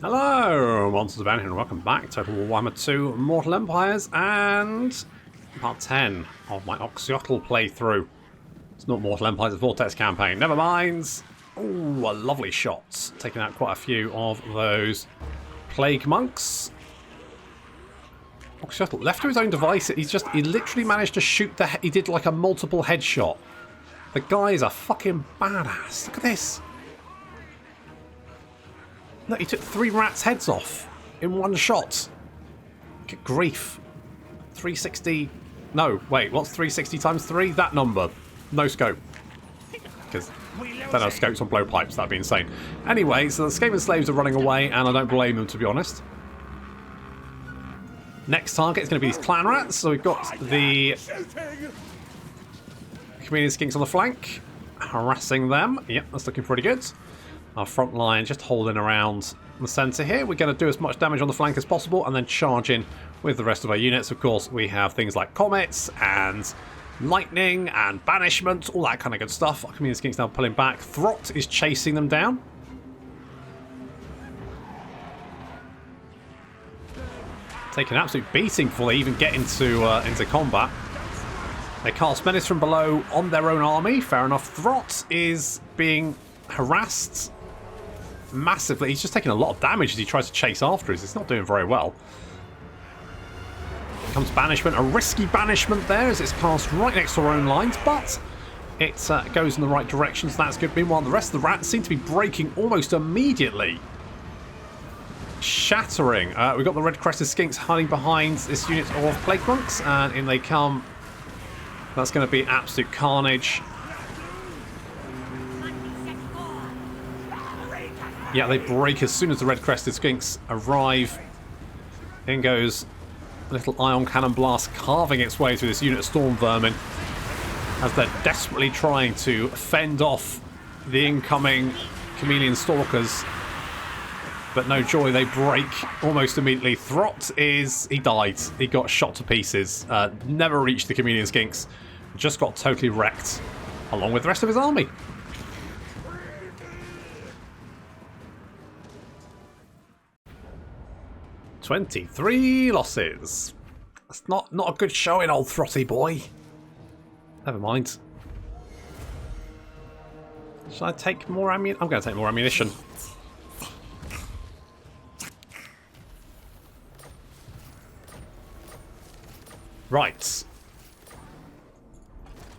Hello, Monsters of Banner, and welcome back to Warhammer 2 Mortal Empires and part 10 of my Oxyotl playthrough. It's not Mortal Empires, it's Vortex Campaign. Never mind. Ooh, a lovely shot. Taking out quite a few of those plague monks. Oxyotl, left to his own device, he literally managed to shoot he did like a multiple headshot. The guy is a fucking badass. Look at this. Look, he took 3 rats' heads off in one shot. Good grief. 360... No, wait, what's 360 times 3? That number. No scope. Because don't have scopes on blowpipes, that'd be insane. Anyway, so the Skaven slaves are running away, and I don't blame them, to be honest. Next target is going to be these clan rats. So we've got the chameleon skinks on the flank, harassing them. Yep, that's looking pretty good. Our front line just holding around the centre here. We're going to do as much damage on the flank as possible and then charge in with the rest of our units. Of course, we have things like comets and lightning and banishment, all that kind of good stuff. Our chameleon skinks now pulling back. Throt is chasing them down. Taking an absolute beating before they even get into combat. They cast menace from below on their own army. Fair enough. Throt is being harassed massively. He's just taking a lot of damage as he tries to chase after us. It's not doing very well. Here comes banishment. A risky banishment there as it's cast right next to our own lines, but it goes in the right direction, so that's good. Meanwhile, the rest of the rats seem to be breaking almost immediately. Shattering. We've got the red crested skinks hiding behind this unit of plague monks, and in they come. That's going to be absolute carnage. Yeah, they break as soon as the red crested skinks arrive. In goes a little ion cannon blast carving its way through this unit of storm vermin as they're desperately trying to fend off the incoming chameleon stalkers. But no joy, they break almost immediately. Throt he died. He got shot to pieces. Never reached the chameleon skinks. Just got totally wrecked, along with the rest of his army. "23 losses. That's not a good showing, old Throtty boy. Never mind. Should I take more ammunition? I'm going to take more ammunition. Right.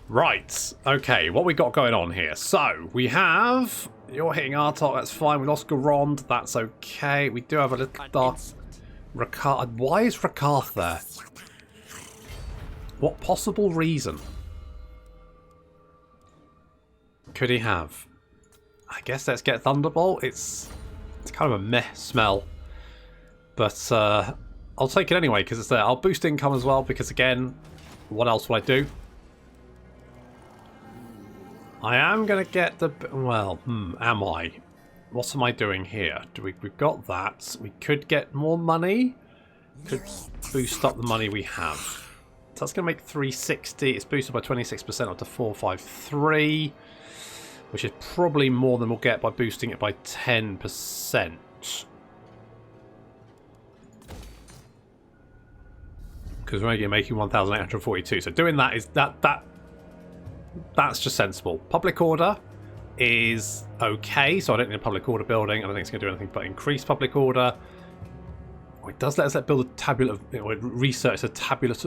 Right. Okay, what we got going on here? So, we have... You're hitting Artok, that's fine. We lost Garond, that's okay. We do have a little dark... Rakarth. Why is Rakarth there? What possible reason could he have? I guess let's get Thunderbolt. It's kind of a meh smell. But I'll take it anyway because it's there. I'll boost income as well because, again, what else will I do? I am going to get the... Well, am I? What am I doing here? We've got that. We could get more money. Could boost up the money we have. So that's going to make 360. It's boosted by 26% up to 453. Which is probably more than we'll get by boosting it by 10%. Because we're only making 1,842. So doing that is... That's just sensible. Public order is okay, so I don't need a public order building. I don't think it's going to do anything but increase public order. Oh, it does let us build a tablet of... research the tablet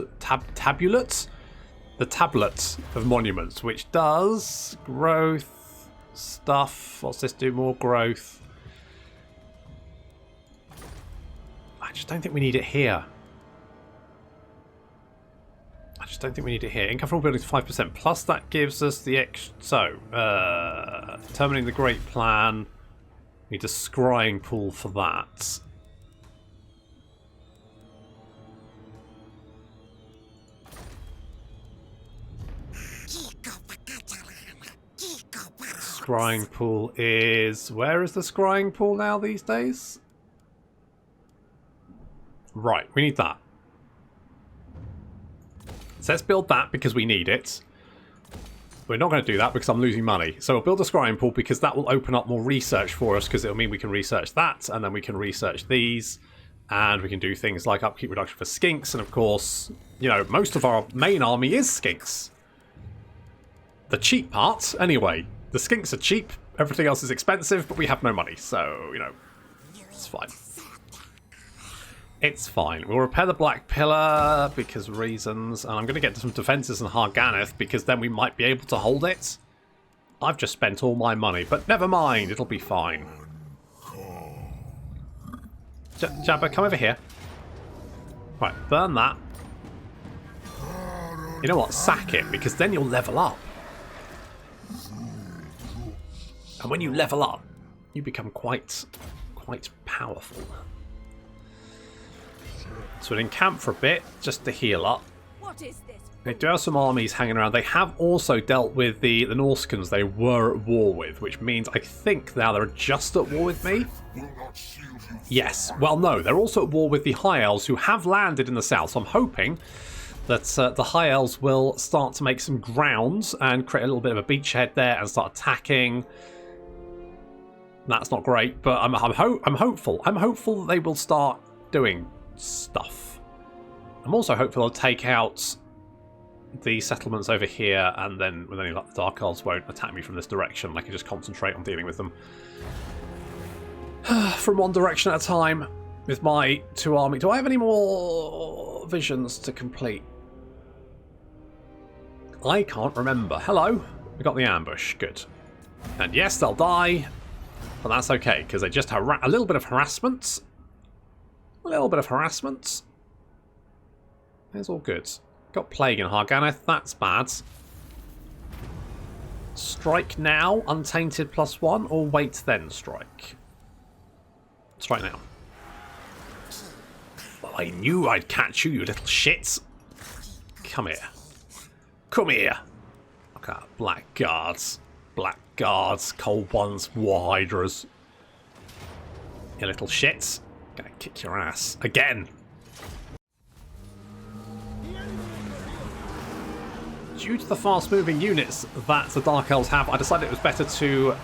of monuments, which does growth stuff. What's this do? More growth. I just don't think we need it here. I just don't think we need it here. Income from all buildings 5%. Plus that gives us the extra... So, determining the great plan. We need a scrying pool for that. Scrying pool is... Where is the scrying pool now these days? Right, we need that. So let's build that because we need it. we're not going to do that because I'm losing money. So we'll build a scrying pool because that will open up more research for us, because it'll mean we can research that, and then we can research these, and we can do things like upkeep reduction for skinks, and of course, you know, most of our main army is skinks. The cheap part, anyway. The skinks are cheap, everything else is expensive, but we have no money, so, you know, it's fine. It's fine. We'll repair the Black Pillar because reasons, and I'm going to get some defences in Harganeth because then we might be able to hold it. I've just spent all my money, but never mind, it'll be fine. Jabba, come over here. Right, burn that. You know what? Sack it, because then you'll level up. And when you level up, you become quite powerful. So we'll encamp for a bit, just to heal up. What is this? They do have some armies hanging around. They have also dealt with the Norskans they were at war with, which means I think now they're just at war with me. Yes. Well, no, they're also at war with the High Elves, who have landed in the south. So I'm hoping that the High Elves will start to make some grounds and create a little bit of a beachhead there and start attacking. That's not great, but I'm hopeful. I'm hopeful that they will start doing stuff. I'm also hopeful they'll take out the settlements over here, and then with any luck, the Dark Elves won't attack me from this direction. I can just concentrate on dealing with them from one direction at a time with my 2 army. Do I have any more visions to complete? I can't remember. Hello, we got the ambush. Good. And yes, they'll die, but that's okay because they just have a little bit of harassment. A little bit of harassment. It's all good. Got plague in Harganeth. That's bad. Strike now, untainted +1, or wait then strike. Strike now. Well, I knew I'd catch you, you little shits. Come here. Come here. Look at that. Black guards. Black guards. Cold ones. War hydras. You little shits. Gonna kick your ass. Again. Due to the fast-moving units that the Dark Elves have, I decided it was better to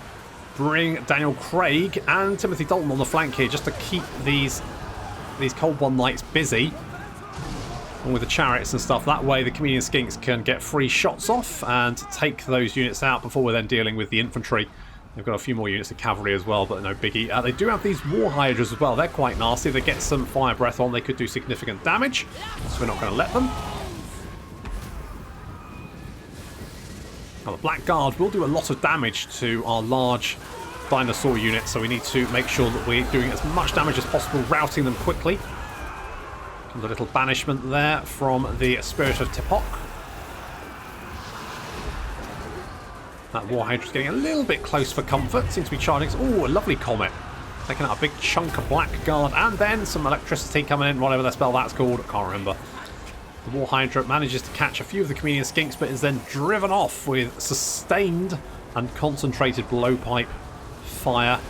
bring Daniel Craig and Timothy Dalton on the flank here just to keep these Cold One Knights busy. And with the chariots and stuff, that way the Chameleon Skinks can get free shots off and take those units out before we're then dealing with the infantry. They've got a few more units of cavalry as well, but no biggie. They do have these War Hydras as well. They're quite nasty. If they get some fire breath on, they could do significant damage, so we're not going to let them. Now, the Black Guard will do a lot of damage to our large dinosaur units, so we need to make sure that we're doing as much damage as possible, routing them quickly. Comes a little banishment there from the Spirit of Tipok. That War Hydra's getting a little bit close for comfort. Seems to be charging. Oh, a lovely comet. Taking out a big chunk of Black Guard, and then some electricity coming in, whatever the spell that's called. I can't remember. The War Hydra manages to catch a few of the Chameleon Skinks, but is then driven off with sustained and concentrated blowpipe fire.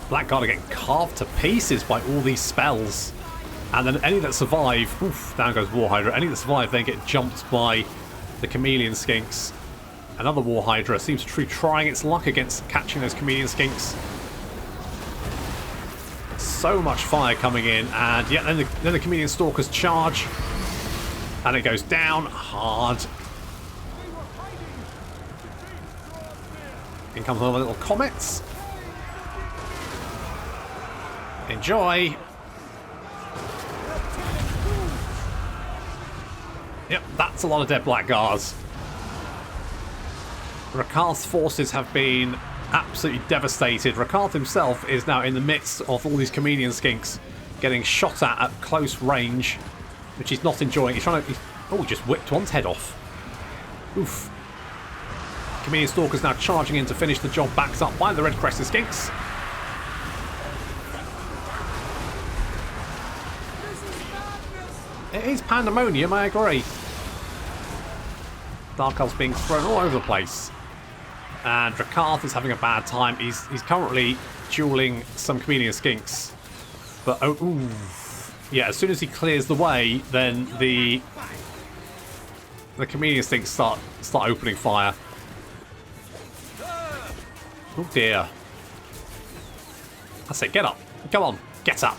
Blackguard are getting carved to pieces by all these spells. And then any that survive, oof, down goes War Hydra. Any that survive then get jumped by the Chameleon Skinks. Another War Hydra seems to be trying its luck against catching those Chameleon Skinks. So much fire coming in, and yeah, then the Chameleon Stalkers charge, and it goes down hard. In comes all the little comets. Enjoy. Yep, that's a lot of dead Blackguards. Rakarth's forces have been absolutely devastated. Rakarth himself is now in the midst of all these Chameleon Skinks getting shot at close range, which he's not enjoying. He's trying to... Oh, he just whipped one's head off. Oof. Chameleon Stalker's now charging in to finish the job, backed up by the red crested Skinks. It is pandemonium, I agree. Dark Elves being thrown all over the place. And Rakarth is having a bad time. He's currently dueling some Chameleon Skinks. But, oh, ooh. Yeah, as soon as he clears the way, then the the comedian things start opening fire. Oh dear. That's it, get up. Come on, get up.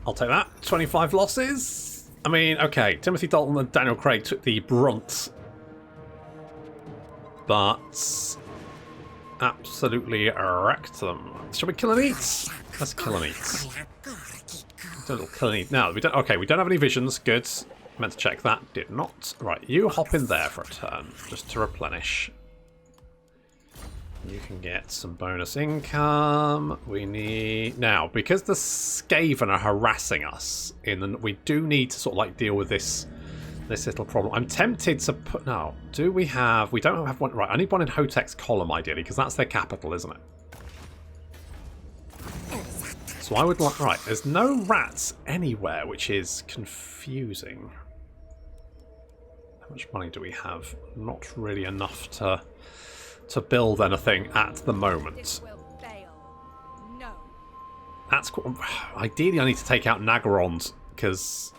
I'll take that. 25 losses. I mean, okay, Timothy Dalton and Daniel Craig took the brunt. But absolutely wrecked them. Shall we kill and eat? Let's kill and eat. Don't kill and eat. Now, we don't. Okay, we don't have any visions. Good. Meant to check that. Did not. Right, you hop in there for a turn, just to replenish. You can get some bonus income. We need now because the Skaven are harassing us. We do need to sort of like deal with this little problem. I'm tempted to put. No, do we have? We don't have one. Right, I need one in Hotek's column ideally because that's their capital, isn't it? So I would like. Right, there's no rats anywhere, which is confusing. How much money do we have? Not really enough to build anything at the moment. No. That's ideally I need to take out Nagarond because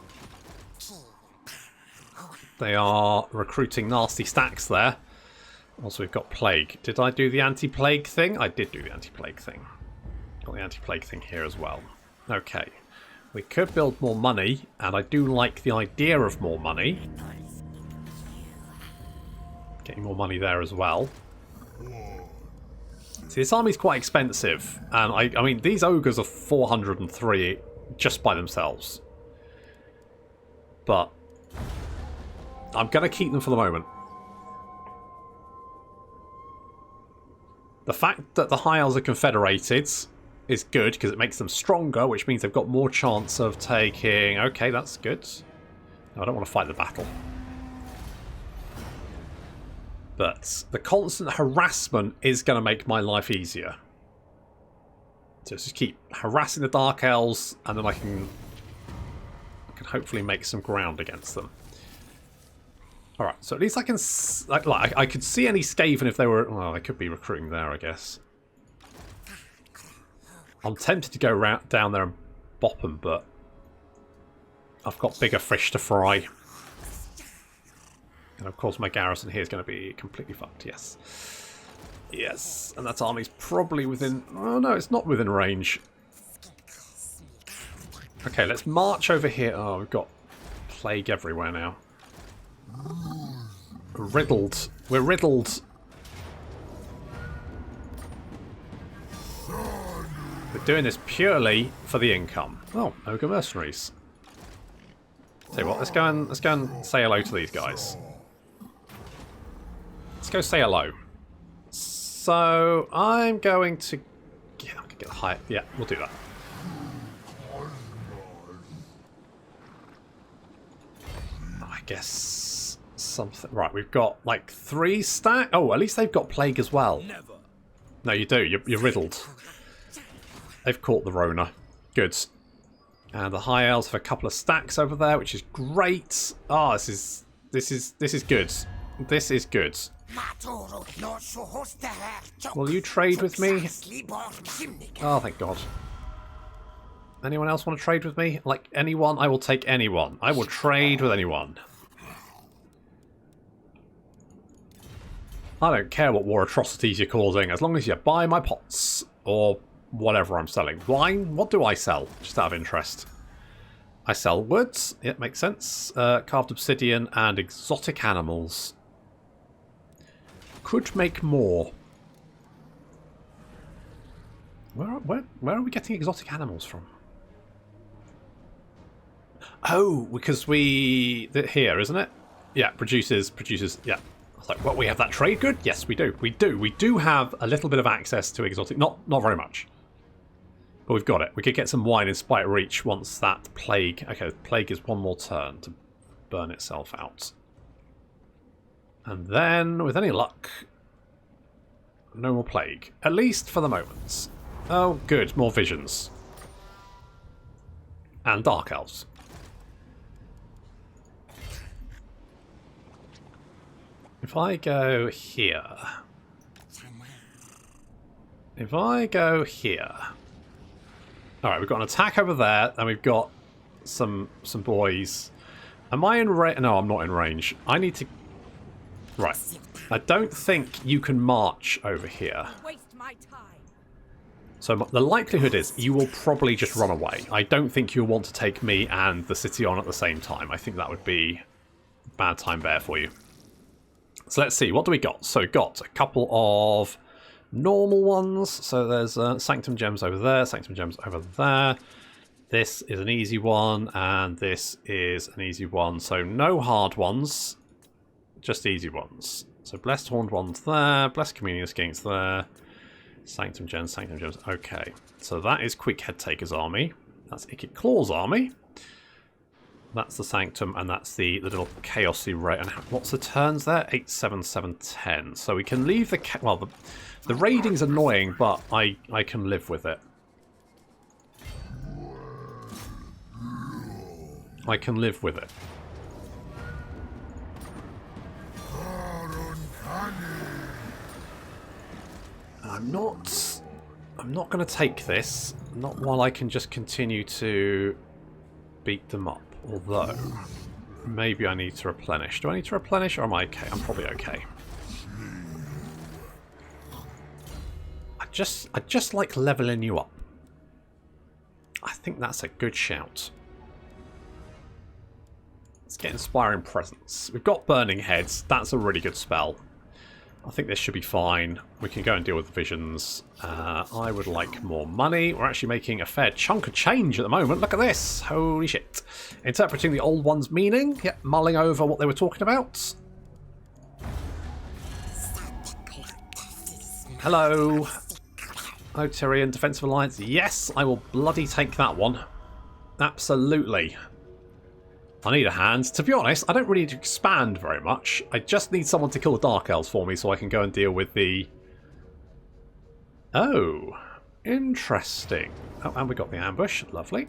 they are recruiting nasty stacks there. Also, we've got Plague. Did I do the anti-plague thing? I did do the anti-plague thing. Got the anti-plague thing here as well. Okay. We could build more money, and I do like the idea of more money. Getting more money there as well. See, this army's quite expensive, and I mean, these ogres are 403 just by themselves. But I'm going to keep them for the moment. The fact that the High Elves are confederated is good, because it makes them stronger, which means they've got more chance of taking... Okay, that's good. No, I don't want to fight the battle. But the constant harassment is going to make my life easier. So just keep harassing the Dark Elves, and then I can hopefully make some ground against them. Alright, so at least I can... I could see any Skaven if they were... Well, they could be recruiting there, I guess. I'm tempted to go down there and bop them, but I've got bigger fish to fry. And of course my garrison here is going to be completely fucked, yes. Yes, and that army's probably within... Oh no, it's not within range. Okay, let's march over here. Oh, we've got plague everywhere now. Riddled. We're riddled. We're doing this purely for the income. Oh, ogre mercenaries. Tell you what, let's go and say hello to these guys. Let's go say hello. So I'm going to I can get the high. Yeah, we'll do that. I guess something. Right, we've got like 3 stack. Oh, at least they've got plague as well. Never. No, you do. You're riddled. They've caught the Rona. Good. And the High Elves have a couple of stacks over there, which is great. Ah, this is good. This is good. Will you trade with me? Oh, thank God. Anyone else want to trade with me? Like anyone? I will take anyone. I will trade with anyone. I don't care what war atrocities you're causing, as long as you buy my pots. Or whatever I'm selling. Wine? What do I sell? Just out of interest. I sell woods. Yeah, makes sense. Carved obsidian and exotic animals. Could make more. Where are we getting exotic animals from? Oh, because here, isn't it? Yeah, produces. Yeah. I was like, what? We have that trade good? Yes, we do. We do have a little bit of access to exotic. Not very much. But we've got it. We could get some wine in Spite Reach once that plague... Okay, plague is one more turn to burn itself out. And then, with any luck, no more plague. At least for the moment. Oh, good. More visions. And Dark Elves. If I go here... If I go here... Alright, we've got an attack over there, and we've got some boys. Am I in range? No, I'm not in range. I need to... Right. I don't think you can march over here. So the likelihood is you will probably just run away. I don't think you'll want to take me and the city on at the same time. I think that would be a bad time bear for you. So let's see, what do we got? So we've got a couple of normal ones. So there's Sanctum Gems over there, Sanctum Gems over there. This is an easy one, and this is an easy one. So no hard ones, just easy ones. So Blessed Horned ones there, Blessed Communion Skinks there. Sanctum Gems, Sanctum Gems. Okay, so that is Queek Headtaker's army. That's Ikit Claw's army. That's the Sanctum, and that's the little Chaosy Ray. And what's the turns there? 8, 7, 7, 10. So we can leave the... Well, the raiding's annoying, but I can live with it. I can live with it. I'm not going to take this, not while I can just continue to beat them up. Although, maybe I need to replenish. Do I need to replenish, or am I okay? I'm probably okay. I just like leveling you up. I think that's a good shout. Let's get Inspiring Presence. We've got Burning Heads. That's a really good spell. I think this should be fine. We can go and deal with the visions. I would like more money. We're actually making a fair chunk of change at the moment. Look at this. Holy shit. Interpreting the old one's meaning. Yep, mulling over what they were talking about. Hello. Hello, Tyrion. Defensive Alliance. Yes, I will bloody take that one. Absolutely. I need a hand. To be honest, I don't really need to expand very much. I just need someone to kill the Dark Elves for me so I can go and deal with the... Oh, interesting. Oh, and we got the ambush. Lovely.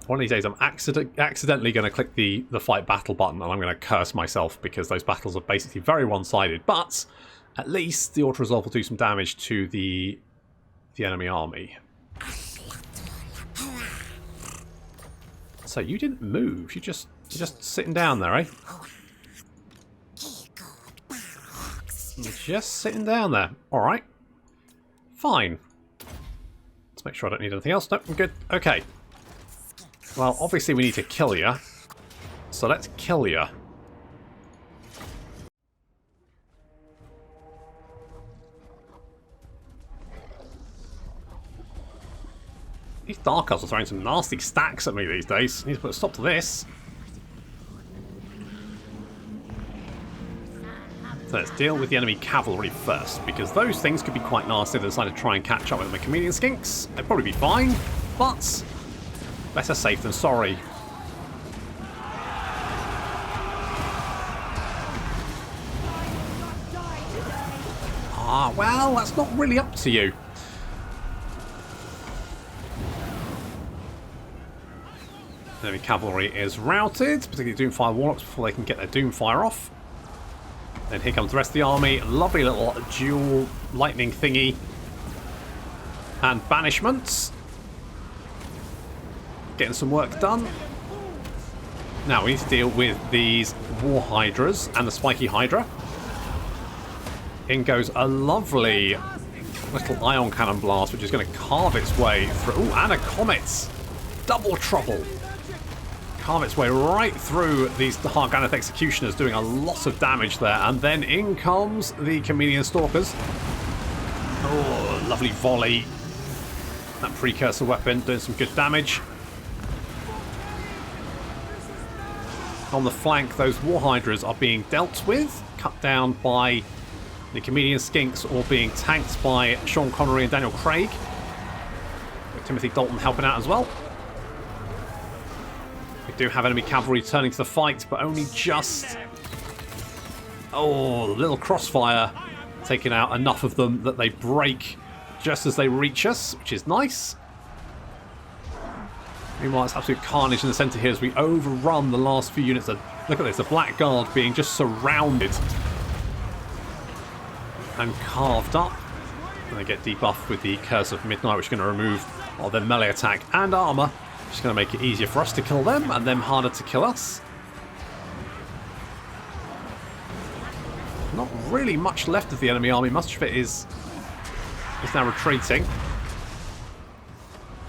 One of these days I'm accidentally going to click the fight battle button, and I'm going to curse myself because those battles are basically very one-sided. But at least the auto-resolve will do some damage to the enemy army. So you didn't move, you're just sitting down there, eh? You're just sitting down there. Alright. Fine. Let's make sure I don't need anything else. Nope, I'm good. Okay. Well, obviously we need to kill you. So let's kill you. These Dark Elves are throwing some nasty stacks at me these days. I need to put a stop to this. So let's deal with the enemy cavalry first, because those things could be quite nasty if they decide to try and catch up with the Chameleon Skinks. They'd probably be fine, but better safe than sorry. Ah, well, that's not really up to you. Enemy cavalry is routed, particularly Doomfire Warlocks, before they can get their Doomfire off. Then here comes the rest of the army. Lovely little dual lightning thingy. And banishments. Getting some work done. Now we need to deal with these War Hydras and the Spiky Hydra. In goes a lovely little Ion Cannon Blast, which is going to carve its way through. Ooh, and a Comet. Double trouble. Carve its way right through these Harganeth Executioners, doing a lot of damage there. And then in comes the Chameleon Stalkers. Oh, lovely volley. That precursor weapon doing some good damage. On the flank, those War Hydras are being dealt with, cut down by the Chameleon Skinks, or being tanked by Sean Connery and Daniel Craig. With Timothy Dalton helping out as well. We do have enemy cavalry turning to the fight, but only just... Oh, little crossfire taking out enough of them that they break just as they reach us, which is nice. Meanwhile, it's absolute carnage in the centre here as we overrun the last few units. Look at this, the Black Guard being just surrounded and carved up. And they get debuffed with the Curse of Midnight, which is going to remove all their melee attack and armour. Which is going to make it easier for us to kill them and them harder to kill us. Not really much left of the enemy army. Much of it is now retreating.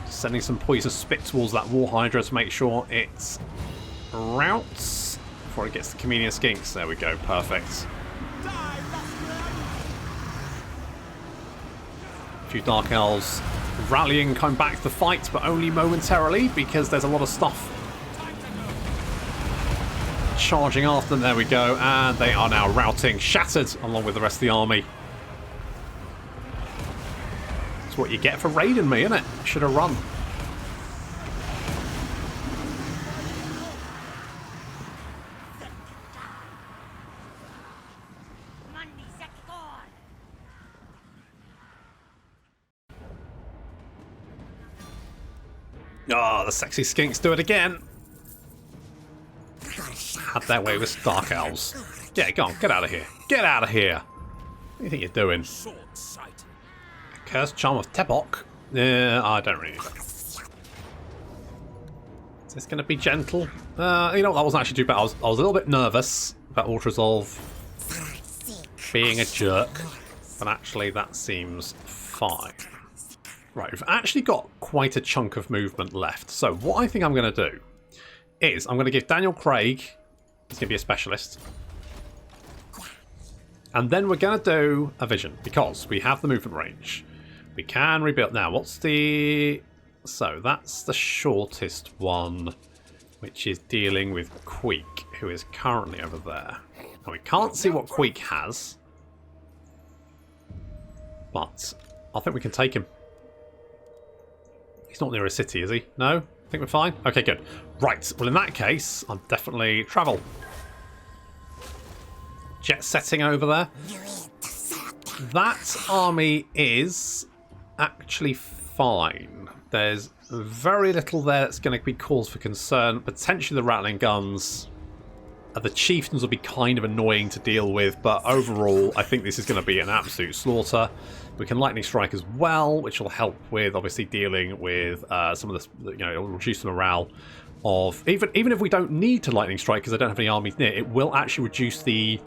Sending some poison spit towards that War Hydra to make sure it routes before it gets the Chameleon Skinks. There we go, perfect. A few Dark Elves rallying, coming back to the fight, but only momentarily because there's a lot of stuff charging after them. There we go, and they are now routing, shattered along with the rest of the army. That's what you get for raiding me, isn't it? Should have run. Oh, the sexy skinks do it again. Had their way with Dark Elves. Yeah, go on, get out of here. Get out of here. What do you think you're doing? Cursed Charm of Tebok? Yeah, I don't really know. Is this going to be gentle? You know, that wasn't actually too bad. I was a little bit nervous about Auto Resolve being a jerk, but actually that seems fine. Right, we've actually got quite a chunk of movement left. So what I think I'm going to do is I'm going to give Daniel Craig, he's going to be a specialist, and then we're going to do a vision because we have the movement range. We can rebuild. Now, what's the... So that's the shortest one, which is dealing with Queek, who is currently over there. Now, we can't see what Queek has, but I think we can take him. He's not near a city, is he? No? I think we're fine? Okay, good. Right, well in that case, I'll definitely travel. Jet setting over there. That army is actually fine. There's very little there that's going to be cause for concern. Potentially the rattling guns. The chieftains will be kind of annoying to deal with, but overall, I think this is going to be an absolute slaughter. We can lightning strike as well, which will help with obviously dealing with some of the, you know, it'll reduce the morale of even if we don't need to lightning strike because I don't have any armies near. It will actually reduce the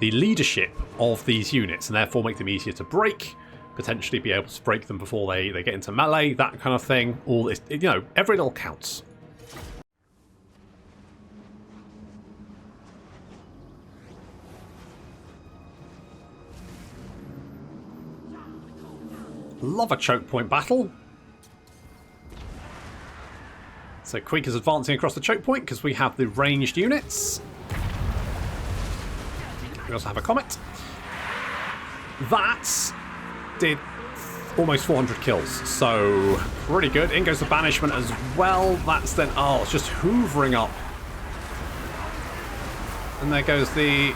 leadership of these units and therefore make them easier to break. Potentially be able to break them before they get into melee, that kind of thing. All this, you know, every little counts. Love a choke point battle. So Queek is advancing across the choke point because we have the ranged units. We also have a comet. That did almost 400 kills, so pretty good. In goes the banishment as well. That's then, oh, it's just hoovering up. And there goes the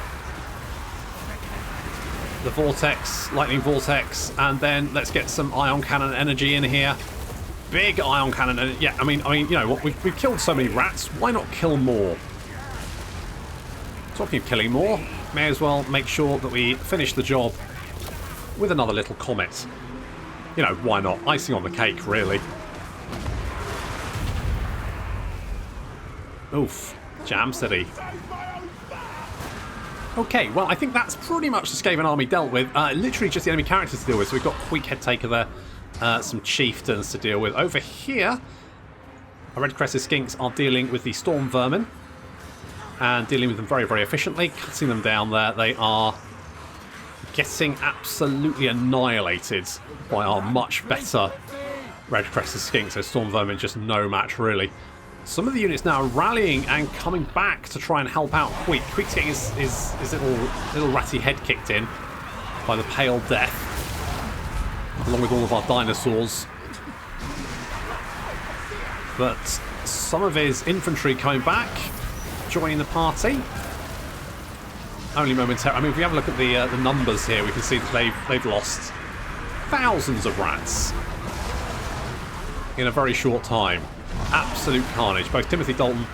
Vortex, Lightning Vortex, and then let's get some Ion Cannon energy in here. Big Ion Cannon, yeah, I mean, you know what, we've killed so many rats, why not kill more? Talking of killing more, may as well make sure that we finish the job with another little comet. You know, why not? Icing on the cake, really. Oof, Jam City. Okay, well, I think that's pretty much the Skaven army dealt with. Literally just the enemy characters to deal with. So we've got Queek Headtaker there, some chieftains to deal with. Over here, our red-crested skinks are dealing with the storm vermin and dealing with them very, very efficiently, cutting them down there. They are getting absolutely annihilated by our much better red-crested skinks. So storm vermin just no match, really. Some of the units now are rallying and coming back to try and help out Queek. Queek's getting his little ratty head kicked in by the Pale Death, along with all of our dinosaurs. But some of his infantry coming back, joining the party. Only momentarily. I mean, if we have a look at the numbers here, we can see that they've lost thousands of rats in a very short time. absolute carnage. Both Timothy Dalton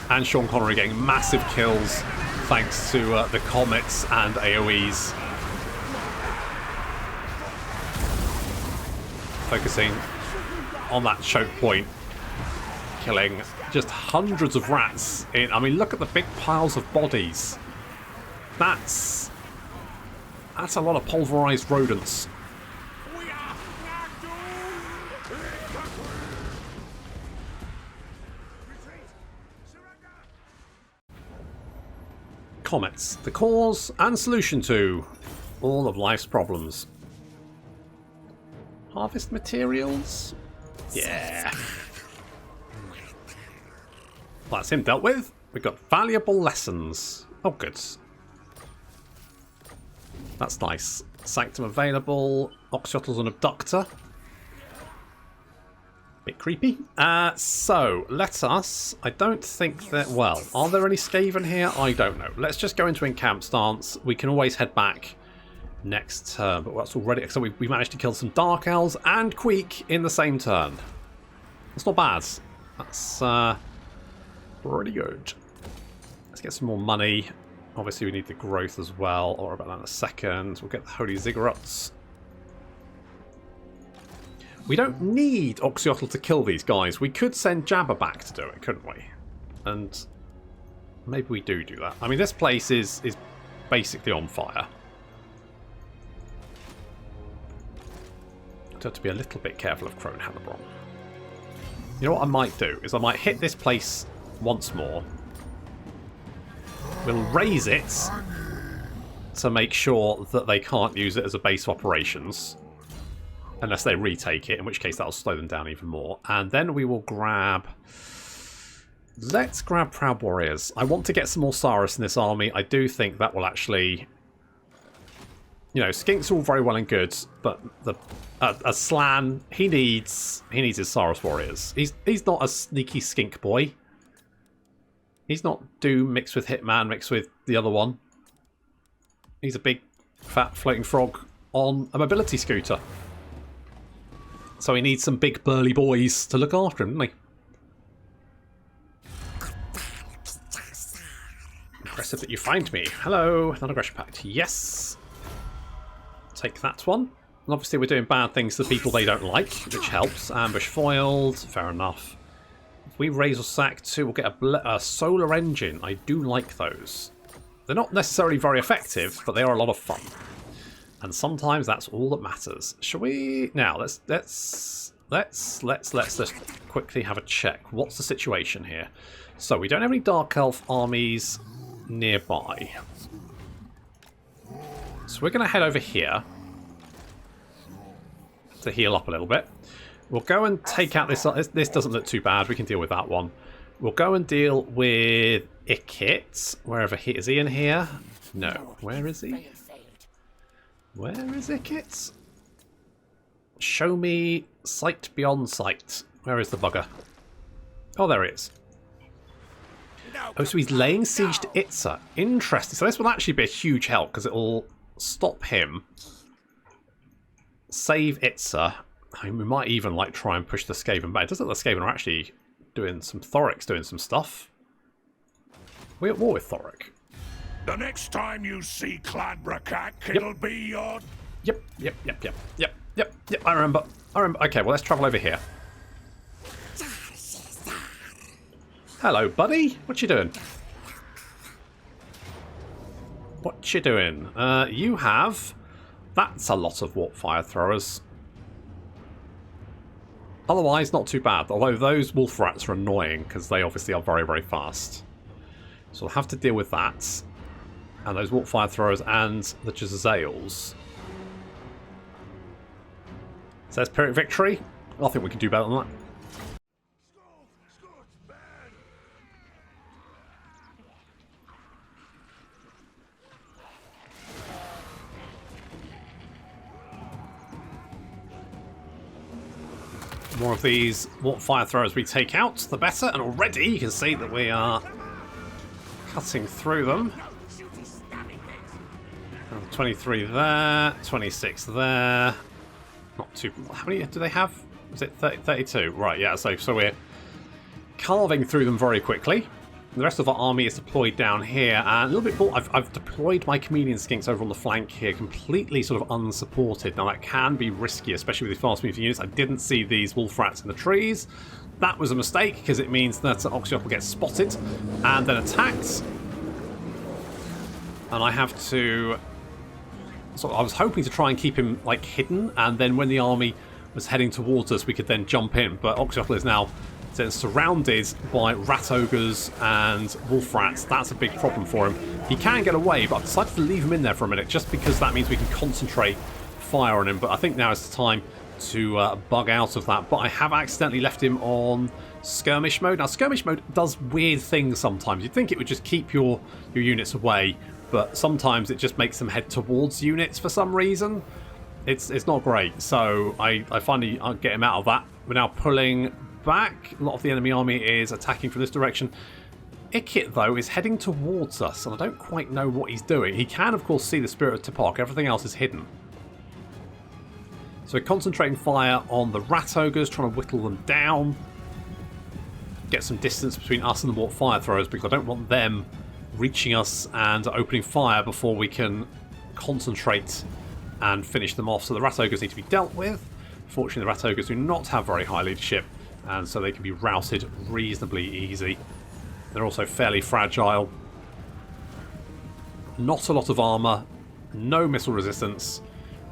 and Sean Connery getting massive kills thanks to the comets and AoEs. Focusing on that choke point, killing just hundreds of rats in. I mean, look at the big piles of bodies. That's a lot of pulverized rodents. Comets, the cause and solution to all of life's problems. Harvest materials? Yeah. That's him dealt with. We've got valuable lessons. Oh, good. That's nice. Sanctum available. Oxyotl's an abductor. Bit creepy. So, let us... I don't think that... Well, are there any Skaven here? I don't know. Let's just go into encamp stance. We can always head back next turn. But that's already... So we managed to kill some Dark Elves and Queek in the same turn. That's not bad. That's pretty good. Let's get some more money. Obviously, we need the growth as well. Or about that in a second. We'll get the Holy Ziggurats. We don't need Oxyotl to kill these guys. We could send Jabba back to do it, couldn't we? And maybe we do that. I mean, this place is basically on fire. I have to be a little bit careful of Crone Hannibal. You know what I might do? Is I might hit this place once more. We'll raise it to make sure that they can't use it as a base of operations. Unless they retake it, in which case that'll slow them down even more. And then we will grab... Let's grab Proud Warriors. I want to get some more Saurus in this army. I do think that will actually... You know, Skinks are all very well and good, but a Slan, he needs his Saurus Warriors. He's not a sneaky skink boy. He's not Doom mixed with Hitman mixed with the other one. He's a big, fat, floating frog on a mobility scooter. So he needs some big burly boys to look after him, doesn't he? Impressive that you find me. Hello, not aggression pact. Yes. Take that one. And obviously we're doing bad things to people they don't like, which helps. Ambush foiled. Fair enough. If we raise or sack 2, we'll get a solar engine. I do like those. They're not necessarily very effective, but they are a lot of fun. And sometimes that's all that matters. Shall we now? Let's quickly have a check. What's the situation here? So we don't have any Dark Elf armies nearby. So we're going to head over here to heal up a little bit. We'll go and take out this. This doesn't look too bad. We can deal with that one. We'll go and deal with Ikit. Wherever he is. He in here? No. Where is he? Where is Ikit? Show me sight beyond sight. Where is the bugger? Oh, there he is. Oh, so he's laying siege to Itza. Interesting. So this will actually be a huge help because it'll stop him. Save Itza. I mean, we might even like try and push the Skaven back. It doesn't look like the Skaven are actually doing some... Thoric's doing some stuff. We're at war with Thoric. The next time you see Clanbrakak, it'll be your... Yep. I remember. Okay, well, let's travel over here. Hello, buddy. What you doing? What you doing? You have... That's a lot of warp fire throwers. Otherwise, not too bad. Although those wolf rats are annoying because they obviously are very, very fast. So we'll have to deal with that. And those warp fire throwers and the Jezzails. Says Pyrrhic Victory. I think we can do better than that. More of these warp fire throwers we take out, the better. And already you can see that we are cutting through them. 23 there, 26 there. Not too... How many do they have? Is it 30, 32? Right, yeah, so we're carving through them very quickly. The rest of our army is deployed down here, and a little bit more. I've deployed my chameleon skinks over on the flank here, completely sort of unsupported. Now that can be risky, especially with these fast-moving units. I didn't see these wolf rats in the trees. That was a mistake, because it means that Oxyotl gets spotted and then attacked. And I have to... So I was hoping to try and keep him like hidden, and then when the army was heading towards us, we could then jump in. But Oxyotl is now then surrounded by rat ogres and wolf rats. That's a big problem for him. He can get away, but I've decided to leave him in there for a minute, just because that means we can concentrate fire on him. But I think now is the time to bug out of that. But I have accidentally left him on skirmish mode. Now skirmish mode does weird things sometimes. You'd think it would just keep your units away, but sometimes it just makes them head towards units for some reason. It's not great, so I finally get him out of that. We're now pulling back. A lot of the enemy army is attacking from this direction. Ikit, though, is heading towards us, and I don't quite know what he's doing. He can, of course, see the Spirit of Tipok. Everything else is hidden. So we're concentrating fire on the rat ogres, trying to whittle them down. Get some distance between us and the warp fire throwers, because I don't want them reaching us and opening fire before we can concentrate and finish them off. So the rat ogres need to be dealt with. Fortunately, the rat ogres do not have very high leadership, and so they can be routed reasonably easy. They're also fairly fragile. Not a lot of armor, no missile resistance.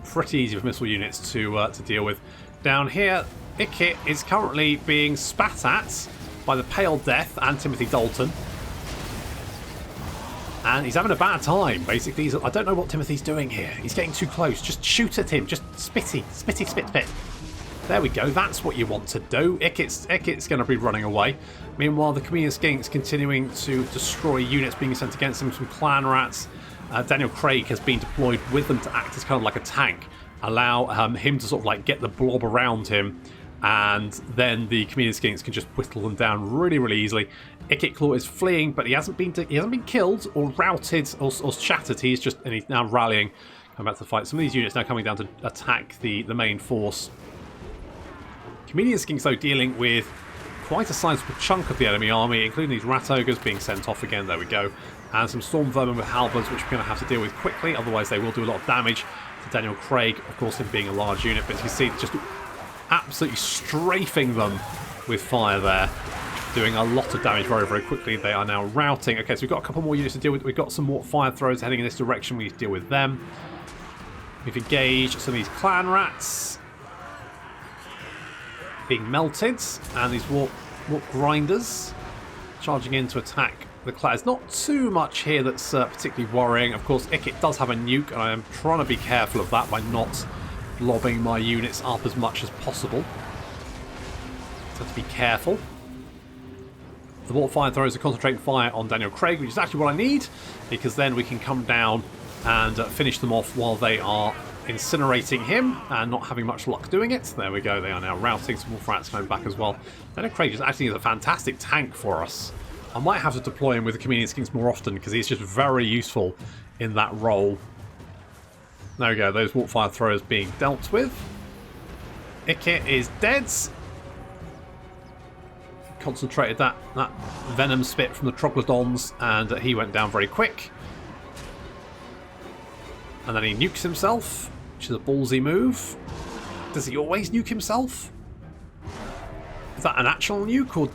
Pretty easy for missile units to deal with. Down here, Ikit is currently being spat at by the Pale Death and Timothy Dalton. And he's having a bad time, basically. I don't know what Timothy's doing here. He's getting too close. Just shoot at him. Just spit. There we go. That's what you want to do. Ikit's going to be running away. Meanwhile, the chameleon skinks continuing to destroy units being sent against him. Some clan rats. Daniel Craig has been deployed with them to act as kind of like a tank. Allow him to sort of like get the blob around him. And then the chameleon skinks can just whittle them down really, really easily. Ikit Claw is fleeing, but he hasn't been killed or routed or shattered. He's now rallying, coming back to the fight. Some of these units now coming down to attack the main force. Chameleon skinks, though, dealing with quite a sizable chunk of the enemy army, including these rat ogres being sent off again. There we go. And some storm vermin with halberds, which we're going to have to deal with quickly. Otherwise, they will do a lot of damage to Daniel Craig. Of course, him being a large unit, but as you see, just absolutely strafing them with fire there, doing a lot of damage very, very quickly. They are now routing. Okay, so we've got a couple more units to deal with. We've got some more fire throws heading in this direction. We need to deal with them. We've engaged some of these clan rats being melted, and these warp grinders charging in to attack the clan. There's not too much here that's particularly worrying. Of course, Ikit does have a nuke, and I am trying to be careful of that by not lobbing my units up as much as possible. So have to be careful. The warp fire throwers are concentrating fire on Daniel Craig, which is actually what I need, because then we can come down and finish them off while they are incinerating him and not having much luck doing it. There we go. They are now routing. Some wolf rats coming back as well. Daniel Craig is actually a fantastic tank for us. I might have to deploy him with the chameleon skinks more often, because he's just very useful in that role. There we go. Those warp fire throwers being dealt with. Ikit is dead. Concentrated that venom spit from the troglodons, and he went down very quick. And then he nukes himself, which is a ballsy move. Does he always nuke himself? Is that an actual nuke, or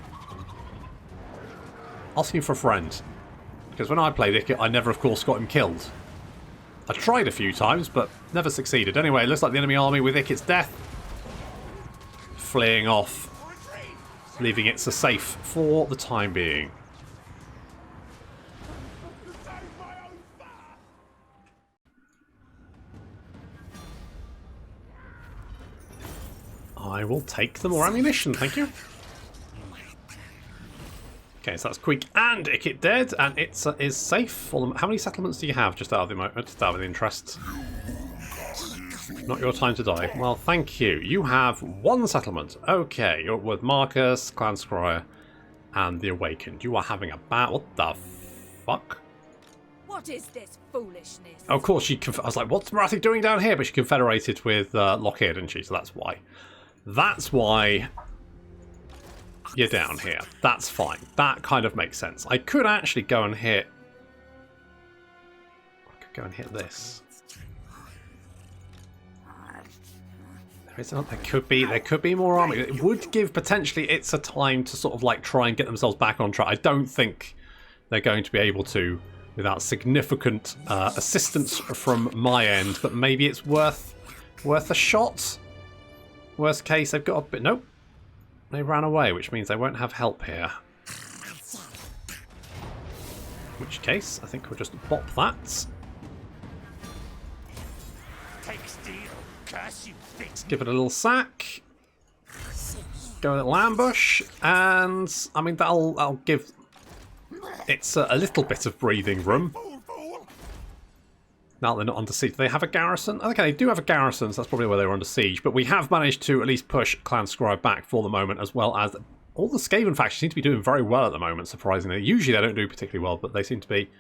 asking for a friend? Because when I played Ikit, I never, of course, got him killed. I tried a few times, but never succeeded. Anyway, it looks like the enemy army, with Ikit's death, fleeing off, leaving it so safe for the time being. I will take the more ammunition, thank you. Okay, so that's Queek and Ikit dead, and it is safe. How many settlements do you have, just out of the interest? Not your time to die. Well, thank you. You have one settlement. Okay, you're with Marcus, Clan Scryer, and the Awakened. You are having a bad... What the fuck? What is this foolishness? Of course, I was like, what's Marathi doing down here? But she confederated with Lockheed, didn't she? So that's why. That's why you're down here. That's fine. That kind of makes sense. I could actually go and hit... I could go and hit this. There could be more army. It would give potentially it's a time to sort of like try and get themselves back on track. I don't think they're going to be able to without significant assistance from my end, but maybe it's worth a shot. Worst case, they've got a bit. Nope, they ran away, which means they won't have help here. In which case, I think we'll just bop that. Let's give it a little sack. Go a little ambush, and I mean that'll give it's a little bit of breathing room. Now they're not under siege. Do they have a garrison? Okay, they do have a garrison, so that's probably where they were under siege. But we have managed to at least push Clan Scribe back for the moment, as well as all the Skaven factions seem to be doing very well at the moment, surprisingly. Usually they don't do particularly well, but they seem to be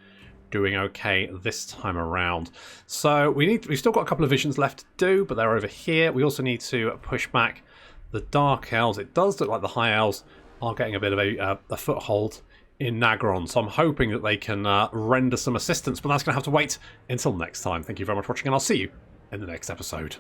doing okay this time around. So we've still got a couple of visions left to do, but they're over here. We also need to push back the Dark Elves. It does look like the High Elves are getting a bit of a foothold in Nagron, so I'm hoping that they can render some assistance, but that's going to have to wait until next time. Thank you very much for watching, and I'll see you in the next episode.